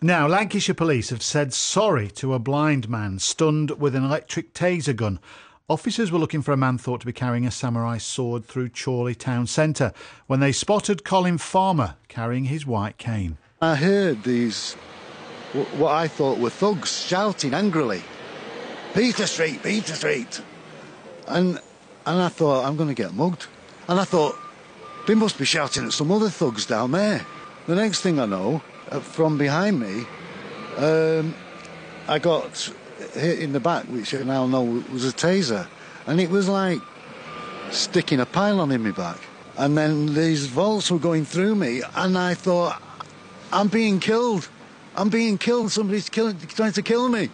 Now, Lancashire Police have said sorry to a blind man stunned with an electric taser gun. Officers were looking for a man thought to be carrying a samurai sword through Chorley town centre when they spotted Colin Farmer carrying his white cane. I heard these, what I thought were thugs shouting angrily, Peter Street, Peter Street. And I thought, I'm going to get mugged. And I thought, they must be shouting at some other thugs down there. The next thing I know, from behind me, I got hit in the back, which I now know was a taser. And it was like sticking a pylon in my back. And then these volts were going through me, and I thought, I'm being killed. I'm being killed. Somebody's trying to kill me.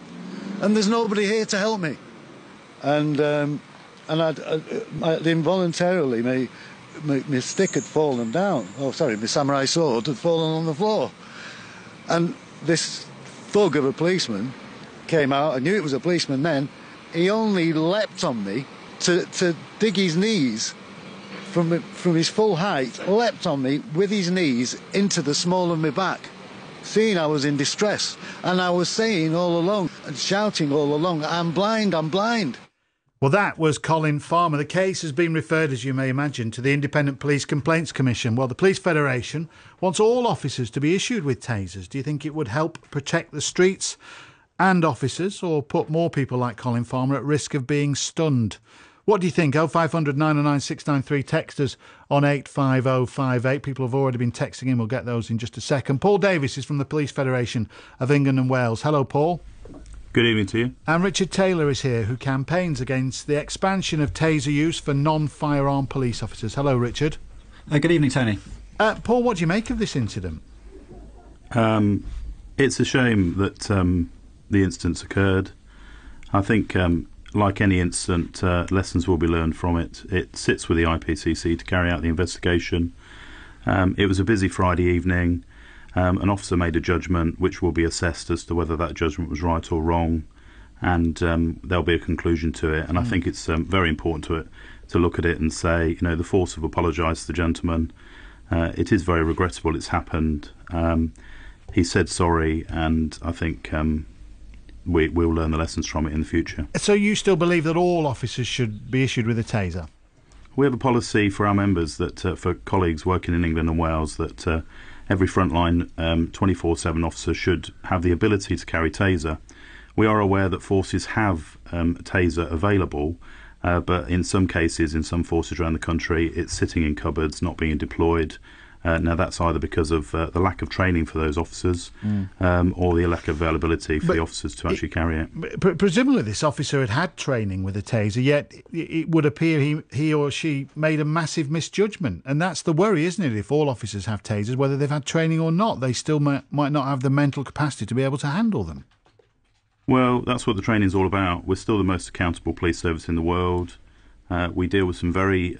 And there's nobody here to help me. And I'd involuntarily, my stick had fallen down. Oh, sorry, my samurai sword had fallen on the floor. And this thug of a policeman came out. I knew it was a policeman then. He only leapt on me to dig his knees from his full height, leapt on me with his knees into the small of my back, seeing I was in distress. And I was saying all along and shouting all along, I'm blind, I'm blind. Well, that was Colin Farmer. The case has been referred, as you may imagine, to the Independent Police Complaints Commission. Well, the Police Federation wants all officers to be issued with tasers. Do you think it would help protect the streets and officers, or put more people like Colin Farmer at risk of being stunned? What do you think? 0500 909 693. Text us on 85058. People have already been texting in. We'll get those in just a second. Paul Davis is from the Police Federation of England and Wales. Hello, Paul. Good evening to you. And Richard Taylor is here, who campaigns against the expansion of taser use for non-firearm police officers. Hello, Richard. Good evening, Tony. Paul, what do you make of this incident? It's a shame that the incident's occurred. I think, like any incident, lessons will be learned from it. It sits with the IPCC to carry out the investigation. It was a busy Friday evening. An officer made a judgment which will be assessed as to whether that judgment was right or wrong, and there'll be a conclusion to it. And I think it's very important to look at it and say, you know, the force have apologised to the gentleman. It is very regrettable it's happened. He said sorry, and I think we'll learn the lessons from it in the future. So you still believe that all officers should be issued with a taser? We have a policy for our members that, for colleagues working in England and Wales, that every frontline 24/7 officer should have the ability to carry taser. We are aware that forces have taser available, but in some cases, in some forces around the country, it's sitting in cupboards, not being deployed. Now that's either because of the lack of training for those officers or the lack of availability for the officers to actually carry it. Presumably this officer had training with a taser, yet it would appear he or she made a massive misjudgment. And that's the worry, isn't it? If all officers have tasers, whether they've had training or not, they still might not have the mental capacity to be able to handle them. Well, that's what the training's all about. We're still the most accountable police service in the world. We deal with some very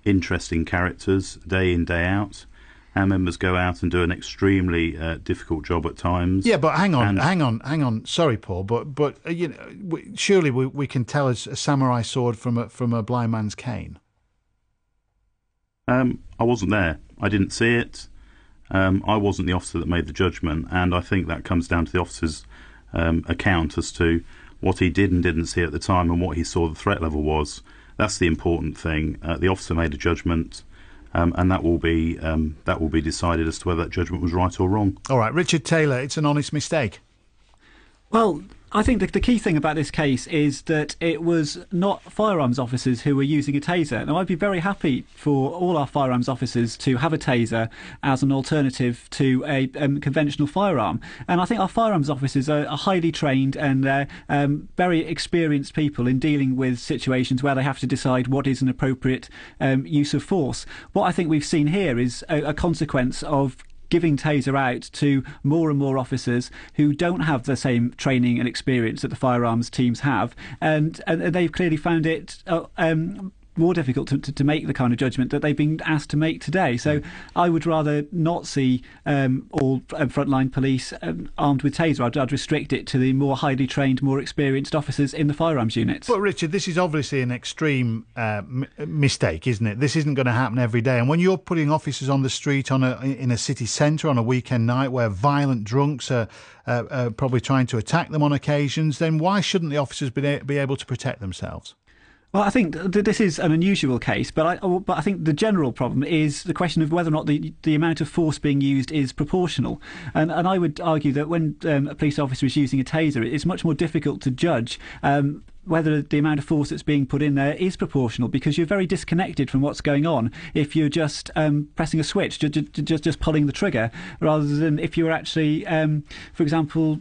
interesting characters day in, day out. Our members go out and do an extremely difficult job at times. Yeah, but hang on. Sorry, Paul, but you know, surely we can tell a samurai sword from a blind man's cane. I wasn't there. I didn't see it. I wasn't the officer that made the judgment, and I think that comes down to the officer's account as to what he did and didn't see at the time and what he saw the threat level was. That's the important thing. The officer made a judgment, and that will be decided as to whether that judgment was right or wrong. All right, Richard Taylor, it's an honest mistake. Well, I think the key thing about this case is that it was not firearms officers who were using a taser. Now, I'd be very happy for all our firearms officers to have a taser as an alternative to a conventional firearm. And I think our firearms officers are highly trained and very experienced people in dealing with situations where they have to decide what is an appropriate use of force. What I think we've seen here is a consequence of giving taser out to more and more officers who don't have the same training and experience that the firearms teams have, and they've clearly found it more difficult to make the kind of judgment that they've been asked to make today. So I would rather not see all frontline police armed with taser. I'd restrict it to the more highly trained, more experienced officers in the firearms units. But Richard, this is obviously an extreme mistake, isn't it? This isn't going to happen every day. And when you're putting officers on the street in a city centre on a weekend night where violent drunks are probably trying to attack them on occasions, then why shouldn't the officers be able to protect themselves? Well, I think this is an unusual case, but I think the general problem is the question of whether or not the amount of force being used is proportional. And I would argue that when a police officer is using a taser, it's much more difficult to judge whether the amount of force that's being put in there is proportional, because you're very disconnected from what's going on if you're just pressing a switch, just pulling the trigger, rather than if you're actually, for example,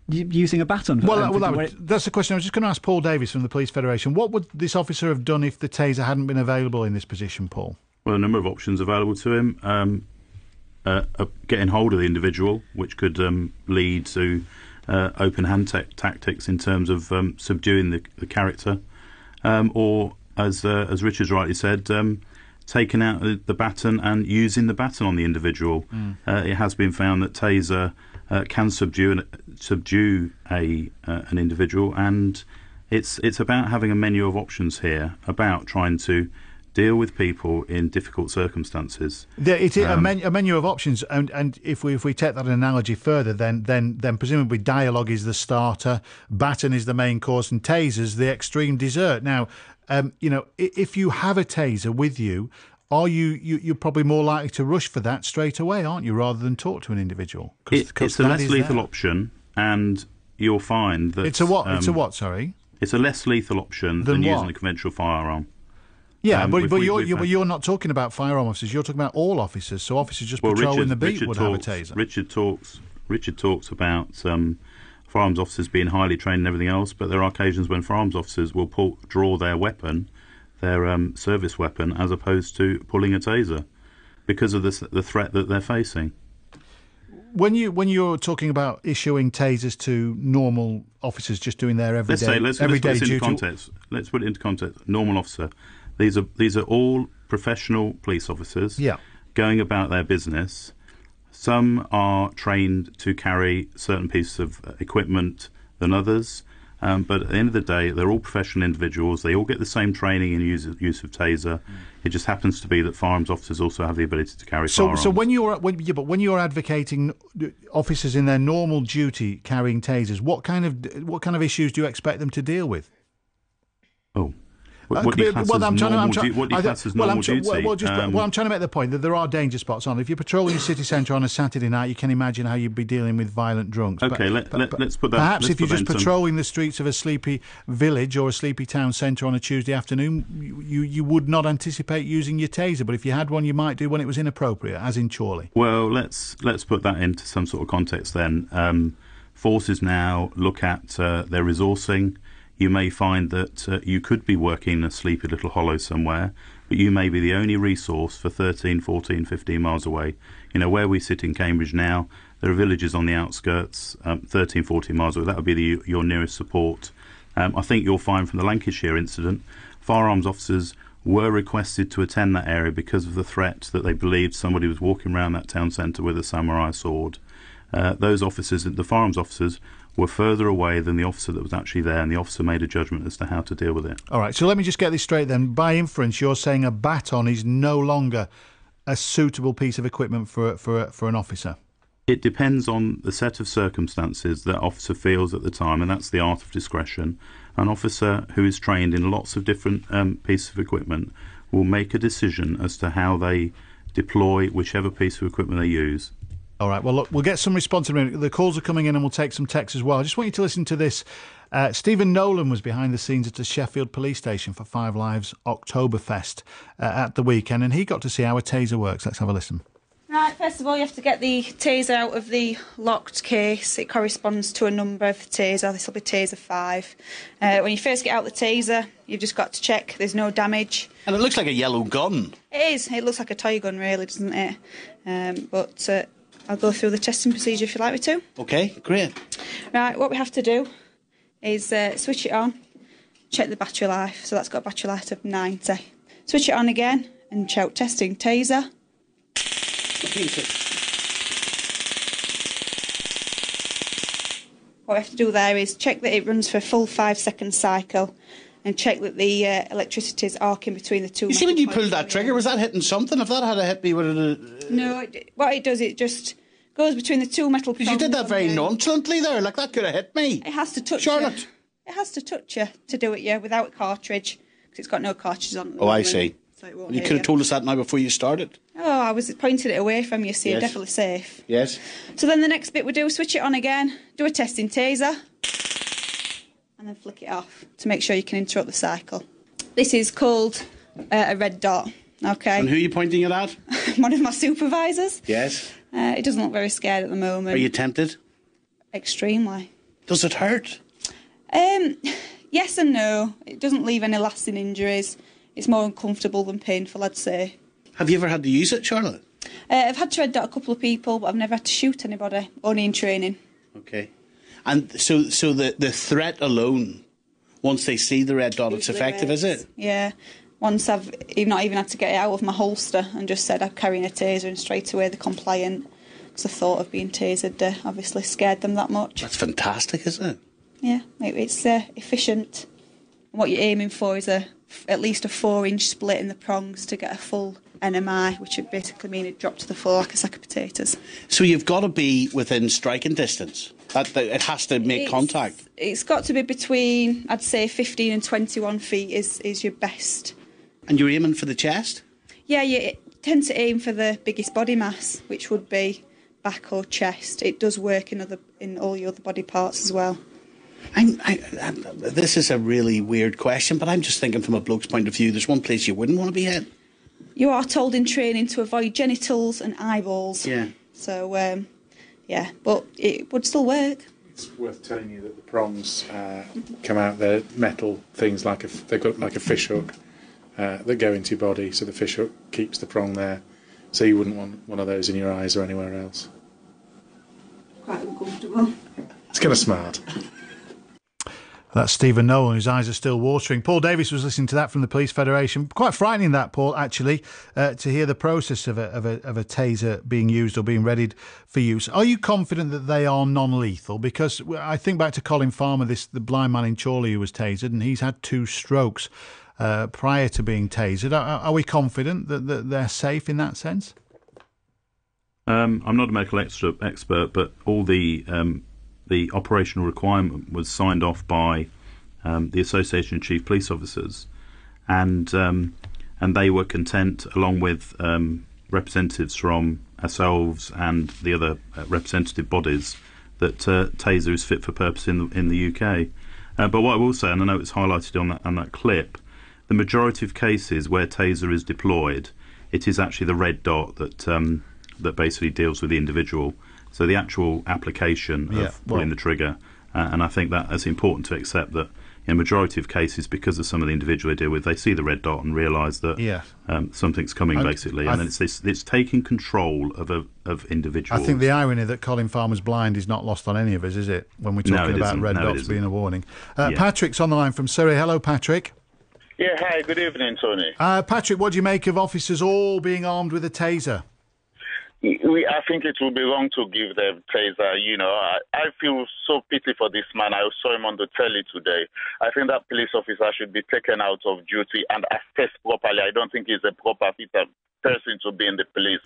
using a baton. That's the question. I was just going to ask Paul Davies from the Police Federation. What would this officer have done if the taser hadn't been available in this position, Paul? Well, a number of options available to him. Getting hold of the individual, which could lead to open hand tactics in terms of subduing the character, or as Richard's rightly said, taking out the baton and using the baton on the individual. It has been found that taser can subdue an individual, and it's about having a menu of options here, about trying to deal with people in difficult circumstances. It is a menu of options, and if we take that analogy further, then presumably dialogue is the starter, baton is the main course, and tasers the extreme dessert. Now, if you have a taser with you, you're probably more likely to rush for that straight away, aren't you, rather than talk to an individual? It's a less lethal option, and you'll find that it's a what? Sorry, it's a less lethal option than using a conventional firearm. Yeah, but you're not talking about firearm officers. You're talking about all officers. So officers just patrolling the beat would have a taser. Richard talks about firearms officers being highly trained and everything else, but there are occasions when firearms officers will draw their weapon, their service weapon, as opposed to pulling a taser, because of the threat that they're facing. When you're talking about issuing tasers to normal officers just doing their everyday duty, let's put it into context. Normal officer. These are all professional police officers going about their business. Some are trained to carry certain pieces of equipment than others, but at the end of the day, they're all professional individuals. They all get the same training in use of taser. It just happens to be that firearms officers also have the ability to carry firearms. So when you're advocating officers in their normal duty carrying tasers, what kind of issues do you expect them to deal with? What do you class as normal duty? I'm trying to make the point that there are danger spots on. If you're patrolling a city centre on a Saturday night, you can imagine how you'd be dealing with violent drunks. Okay, let's put that. Perhaps if you're just patrolling the streets of a sleepy village or a sleepy town centre on a Tuesday afternoon, you would not anticipate using your taser. But if you had one, you might do when it was inappropriate, as in Chorley. Well, let's put that into some sort of context then. Forces now look at their resourcing. You may find that you could be working in a sleepy little hollow somewhere, but you may be the only resource for 13, 14, 15 miles away. Where we sit in Cambridge now, there are villages on the outskirts, 13, 14 miles away. That would be your nearest support. I think you'll find from the Lancashire incident, firearms officers were requested to attend that area because of the threat that they believed somebody was walking around that town centre with a samurai sword. Those officers, the firearms officers, were further away than the officer that was actually there, and the officer made a judgment as to how to deal with it. All right, so let me just get this straight then. By inference, you're saying a baton is no longer a suitable piece of equipment for an officer? It depends on the set of circumstances that officer feels at the time, and that's the art of discretion. An officer who is trained in lots of different pieces of equipment will make a decision as to how they deploy whichever piece of equipment they use. All right, well, look, we'll get some response in a minute. The calls are coming in and we'll take some texts as well. I just want you to listen to this. Stephen Nolan was behind the scenes at the Sheffield Police Station for Five Lives Oktoberfest at the weekend, and he got to see how a taser works. Let's have a listen. Right, first of all, you have to get the taser out of the locked case. It corresponds to a number of the taser. This will be taser 5. When you first get out the taser, you've just got to check there's no damage. And it looks like a yellow gun. It is. It looks like a toy gun, really, doesn't it? But I'll go through the testing procedure if you'd like me to. OK, great. Right, what we have to do is switch it on. check the battery life. So that's got a battery life of 90. Switch it on again and shout testing taser. What we have to do there is check that it runs for a full 5-second cycle and check that the electricity is arcing between the two. You see when you pulled that trigger, was that hitting something? If that had hit me, would it... No, what it does, it just goes between the two metal prongs. Because you did that very nonchalantly there, like that could have hit me. It has to touch Charlotte. you. It has to touch you to do it, yeah, without a cartridge, because it's got no cartridges on at the Oh, I moment, see. So it won't You hit could have told us that now before you started. Oh, I was pointing it away from you, so you're Yes. definitely safe. Yes. So then the next bit we do, switch it on again, do a testing taser, and then flick it off to make sure you can interrupt the cycle. This is called a red dot, okay? And who are you pointing it at? One of my supervisors. Yes. It doesn't look very scared at the moment. Are you tempted? Extremely. Does it hurt? Yes and no. It doesn't leave any lasting injuries. It's more uncomfortable than painful, I'd say. Have you ever had to use it, Charlotte? I've had to red dot a couple of people, but I've never had to shoot anybody, only in training. Okay. And so the threat alone, once they see the red dot, it's Usually effective, works. is it? Yeah. Once I've not even had to get it out of my holster and just said I'm carrying a taser, and straight away they're compliant, because the thought of being tasered obviously scared them that much. That's fantastic, isn't it? Yeah, it's efficient. And what you're aiming for is at least a 4-inch split in the prongs to get a full NMI, which would basically mean it dropped to the floor like a sack of potatoes. So you've got to be within striking distance. That it has to make contact. It's got to be between, I'd say, 15 and 21 feet is your best. And you're aiming for the chest? Yeah, you tend to aim for the biggest body mass, which would be back or chest. It does work in all your other body parts as well. This is a really weird question, but I'm just thinking from a bloke's point of view, there's one place you wouldn't want to be hit. You are told in training to avoid genitals and eyeballs. Yeah. So, yeah, but it would still work. It's worth telling you that the prongs come out, they're metal things, they've got like a fish hook that go into your body, so the fish hook keeps the prong there. So you wouldn't want one of those in your eyes or anywhere else. Quite uncomfortable. It's kind of smart. That's Stephen Nolan, whose eyes are still watering. Paul Davis was listening to that from the Police Federation. Quite frightening, that, Paul, actually, to hear the process of a taser being used or being readied for use. Are you confident that they are non-lethal? Because I think back to Colin Farmer, the blind man in Chorley who was tasered, and he's had 2 strokes prior to being tasered. Are we confident that they're safe in that sense? I'm not a medical expert, but all the operational requirement was signed off by the Association of Chief Police Officers, and they were content, along with representatives from ourselves and the other representative bodies, that taser is fit for purpose in the UK. But what I will say, and I know it's highlighted on that clip, the majority of cases where taser is deployed, it is actually the red dot that basically deals with the individual. So the actual application of pulling the trigger, and I think that it's important to accept that in a majority of cases, because of some of the individual they deal with, they see the red dot and realise that something's coming, basically, and it's taking control of individuals. I think the irony that Colin Farmer's blind is not lost on any of us, is it, when we're talking about red dots being a warning? Patrick's on the line from Surrey. Hello, Patrick. Yeah, hi, good evening, Tony. Patrick, what do you make of officers all being armed with a taser? I think it would be wrong to give them taser. You know, I feel so pity for this man. I saw him on the telly today. I think that police officer should be taken out of duty and assessed properly. I don't think he's a proper fit person to be in the police.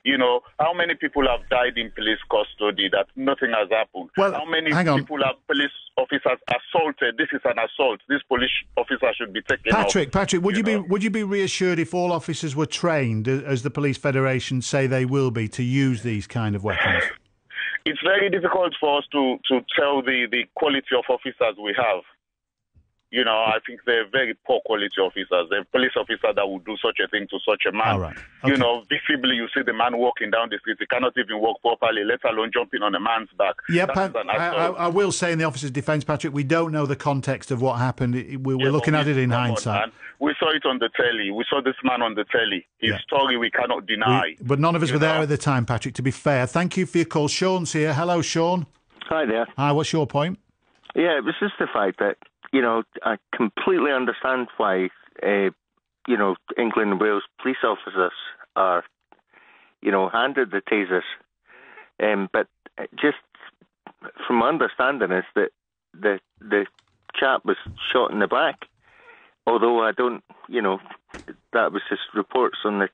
You know, how many people have died in police custody that nothing has happened? Well, how many people have police officers assaulted? This is an assault. This police officer should be taken off. Patrick, would you be reassured if all officers were trained, as the Police Federation say they will be, to use these kind of weapons? It's very difficult for us to tell the quality of officers we have. You know, I think they're very poor quality officers. They're police officers that would do such a thing to such a man. All right. Okay. You know, visibly you see the man walking down the street. He cannot even walk properly, let alone jumping on a man's back. Yeah, I will say in the officer's defence, Patrick, we don't know the context of what happened. We're looking at it in hindsight. We saw it on the telly. We saw this man on the telly. His story we cannot deny. But none of us were there at the time, Patrick, to be fair. Thank you for your call. Sean's here. Hello, Sean. Hi there. Hi, what's your point? Yeah, it was just the fact that I completely understand why, England and Wales police officers are, handed the tasers. But just from my understanding is that the chap was shot in the back. Although I don't, that was just reports on the.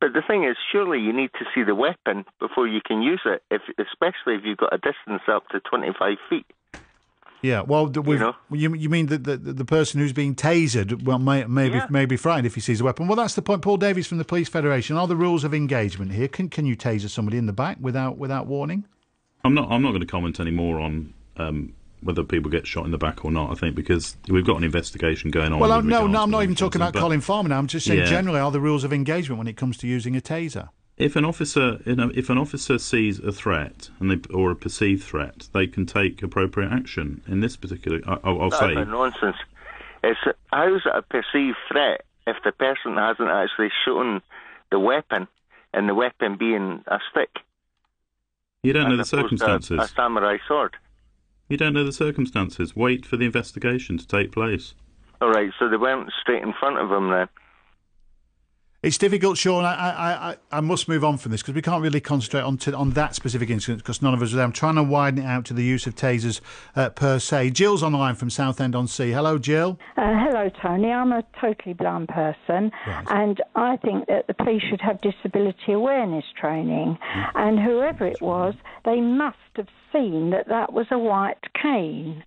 But the thing is, surely you need to see the weapon before you can use it, especially if you've got a distance up to 25 feet. Yeah, well, you mean that the person who's being tasered may be frightened if he sees a weapon. Well, that's the point. Paul Davies from the Police Federation. Are the rules of engagement here? Can you taser somebody in the back without warning? I'm not going to comment any more on whether people get shot in the back or not. I think because we've got an investigation going on. Well, I'm not even talking about Colin Farmer now. I'm just saying generally, are the rules of engagement when it comes to using a taser? If an officer sees a threat or a perceived threat, they can take appropriate action. In this particular, I'll say that's nonsense. How's it a perceived threat if the person hasn't actually shown the weapon, and the weapon being a stick? You don't know the circumstances. A samurai sword. You don't know the circumstances. Wait for the investigation to take place. All right, so they went straight in front of him then. It's difficult, Sean. I must move on from this because we can't really concentrate on that specific incident because none of us are there. I'm trying to widen it out to the use of tasers per se. Jill's on the line from Southend-on-Sea. Hello, Jill. Hello, Tony. I'm a totally blind person, and I think that the police should have disability awareness training. And whoever it was, they must have seen that was a white cane,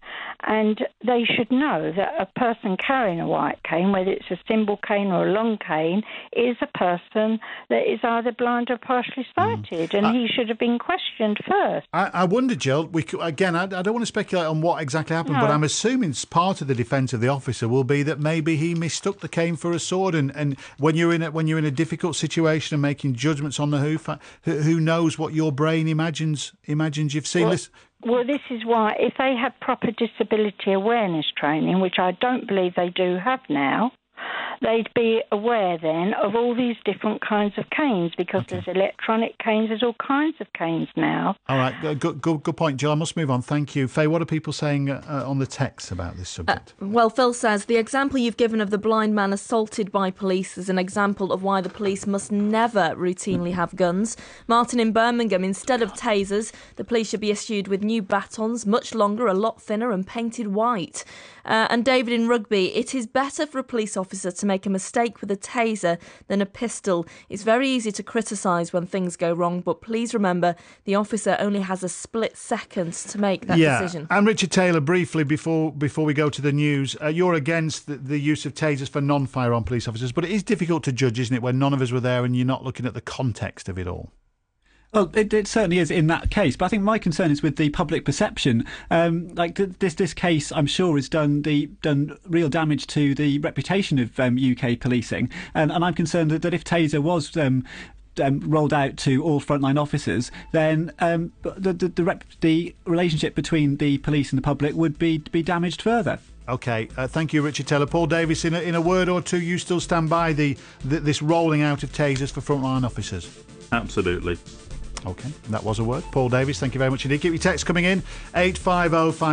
and they should know that a person carrying a white cane, whether it's a symbol cane or a long cane, is a person that is either blind or partially sighted, and he should have been questioned first. I wonder, Jill, I don't want to speculate on what exactly happened, but I'm assuming part of the defence of the officer will be that maybe he mistook the cane for a sword, and when you're in a difficult situation and making judgments on the hoof, who knows what your brain imagines you've seen. Well, this is why, if they have proper disability awareness training, which I don't believe they do have now, they'd be aware then of all these different kinds of canes, because there's electronic canes, there's all kinds of canes now. All right, good point, Jill. I must move on. Thank you. Faye, what are people saying on the text about this subject? Well, Phil says, the example you've given of the blind man assaulted by police is an example of why the police must never routinely have guns. Martin in Birmingham, instead of tasers, the police should be issued with new batons, much longer, a lot thinner and painted white. And David in Rugby, it is better for a police officer to make a mistake with a taser than a pistol. It's very easy to criticise when things go wrong, but please remember the officer only has a split second to make that decision. And Richard Taylor, briefly, before we go to the news, you're against the use of tasers for non-firearm police officers, but it is difficult to judge, isn't it, when none of us were there and you're not looking at the context of it all? Well, it certainly is in that case, but I think my concern is with the public perception. This case, I'm sure, has done real damage to the reputation of UK policing, and I'm concerned that if Taser was rolled out to all frontline officers, then the relationship between the police and the public would be damaged further. OK, thank you, Richard Taylor. Paul Davies, in a word or two, you still stand by this rolling out of tasers for frontline officers? Absolutely. OK, that was a word. Paul Davies, thank you very much indeed. Keep your texts coming in, 850